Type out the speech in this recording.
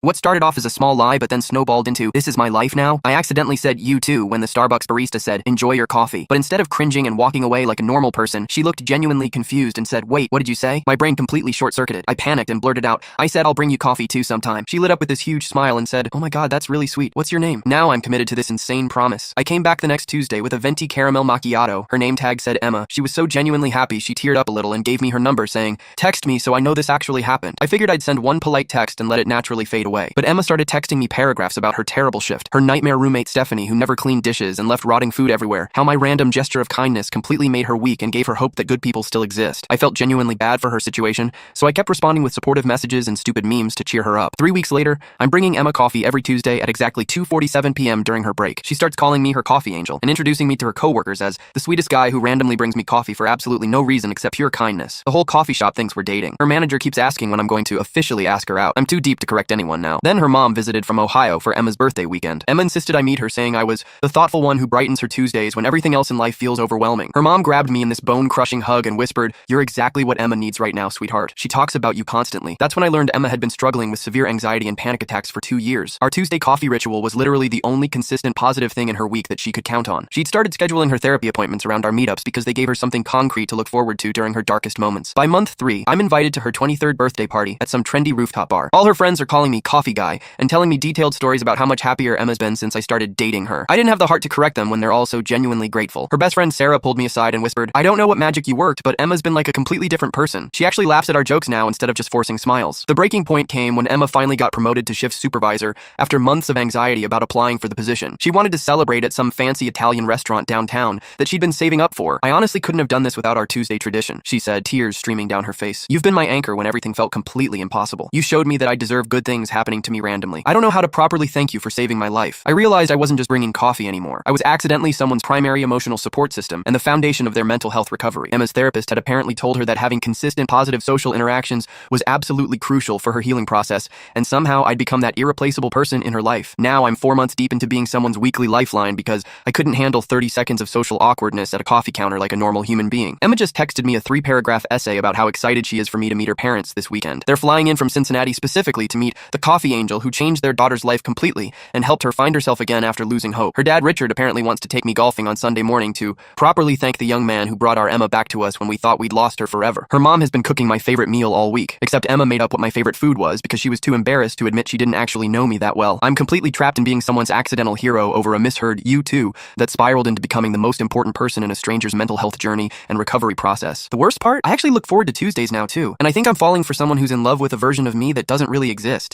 What started off as a small lie but then snowballed into, "This is my life now"? I accidentally said "you too" when the Starbucks barista said, "Enjoy your coffee." But instead of cringing and walking away like a normal person, she looked genuinely confused and said, "Wait, what did you say?" My brain completely short-circuited. I panicked and blurted out, "I said I'll bring you coffee too sometime." She lit up with this huge smile and said, "Oh my god, that's really sweet. What's your name?" Now I'm committed to this insane promise. I came back the next Tuesday with a venti caramel macchiato. Her name tag said Emma. She was so genuinely happy she teared up a little and gave me her number saying, "Text me so I know this actually happened." I figured I'd send one polite text and let it naturally fade away. But Emma started texting me paragraphs about her terrible shift, her nightmare roommate Stephanie who never cleaned dishes and left rotting food everywhere, how my random gesture of kindness completely made her weak and gave her hope that good people still exist. I felt genuinely bad for her situation, so I kept responding with supportive messages and stupid memes to cheer her up. 3 weeks later, I'm bringing Emma coffee every Tuesday at exactly 2:47 p.m. during her break. She starts calling me her coffee angel and introducing me to her coworkers as the sweetest guy who randomly brings me coffee for absolutely no reason except pure kindness. The whole coffee shop thinks we're dating. Her manager keeps asking when I'm going to officially ask her out. I'm too deep to correct anyone now. Then her mom visited from Ohio for Emma's birthday weekend. Emma insisted I meet her, saying I was the thoughtful one who brightens her Tuesdays when everything else in life feels overwhelming. Her mom grabbed me in this bone-crushing hug and whispered, "You're exactly what Emma needs right now, sweetheart. She talks about you constantly." That's when I learned Emma had been struggling with severe anxiety and panic attacks for 2 years. Our Tuesday coffee ritual was literally the only consistent positive thing in her week that she could count on. She'd started scheduling her therapy appointments around our meetups because they gave her something concrete to look forward to during her darkest moments. By month 3, I'm invited to her 23rd birthday party at some trendy rooftop bar. All her friends are calling me Coffee Guy and telling me detailed stories about how much happier Emma's been since I started dating her. I didn't have the heart to correct them when they're all so genuinely grateful. Her best friend Sarah pulled me aside and whispered, "I don't know what magic you worked, but Emma's been like a completely different person. She actually laughs at our jokes now instead of just forcing smiles." The breaking point came when Emma finally got promoted to shift supervisor after months of anxiety about applying for the position. She wanted to celebrate at some fancy Italian restaurant downtown that she'd been saving up for. "I honestly couldn't have done this without our Tuesday tradition," she said, tears streaming down her face. "You've been my anchor when everything felt completely impossible. You showed me that I deserve good things happening to me randomly. I don't know how to properly thank you for saving my life." I realized I wasn't just bringing coffee anymore. I was accidentally someone's primary emotional support system and the foundation of their mental health recovery. Emma's therapist had apparently told her that having consistent positive social interactions was absolutely crucial for her healing process, and somehow I'd become that irreplaceable person in her life. Now I'm 4 months deep into being someone's weekly lifeline because I couldn't handle 30 seconds of social awkwardness at a coffee counter like a normal human being. Emma just texted me a 3-paragraph essay about how excited she is for me to meet her parents this weekend. They're flying in from Cincinnati specifically to meet the coffee angel who changed their daughter's life completely and helped her find herself again after losing hope. Her dad, Richard, apparently wants to take me golfing on Sunday morning to properly thank the young man who brought our Emma back to us when we thought we'd lost her forever. Her mom has been cooking my favorite meal all week, except Emma made up what my favorite food was because she was too embarrassed to admit she didn't actually know me that well. I'm completely trapped in being someone's accidental hero over a misheard "you too" that spiraled into becoming the most important person in a stranger's mental health journey and recovery process. The worst part? I actually look forward to Tuesdays now too, and I think I'm falling for someone who's in love with a version of me that doesn't really exist.